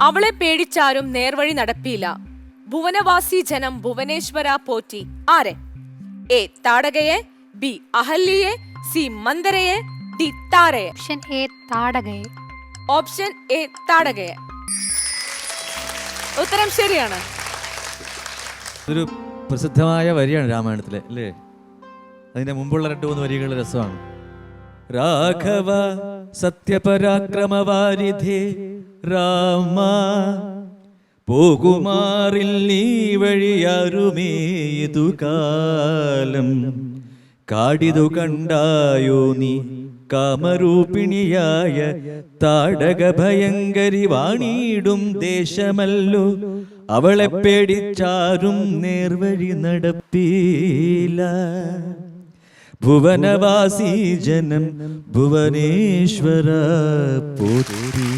അവളെ പേടിച്ചാരും നേർവഴി നടപ്പിയില്ല. ഭുവനവാസി ജനം ഭുവനേശ്വര പോറ്റി. ആരെ? എ താടകയെ, ബി അഹല്യയെ, സി മന്ദരയെ, ഡി താരയെ. ഓപ്ഷൻ എ താടകയെ. ഓപ്ഷൻ എ താടകയെ. ഉത്തരം ശരിയാണ്. ഒരു പ്രസിദ്ധമായ വരിയാണ് രാമായണത്തിലെ, അല്ലേ? അതിന്റെ മുമ്പുള്ള 2-3 വരികൾ രസമാണ്. രാഘവ സത്യപരാക്രമവാരിധേ രാമ പോകുമാറിൽ നീ വഴിയാരുമേതു കാലം കാടിതു കണ്ടായോ നീ കാമരൂപിണിയായ താടക ഭയങ്കരി വാണിയിടും ദേശമല്ലോ അവളെ പേടിച്ചാരും നേർവഴി നടപ്പീല ഭുവനവാസി ജനം ഭുവനേശ്വര പോറ്റി.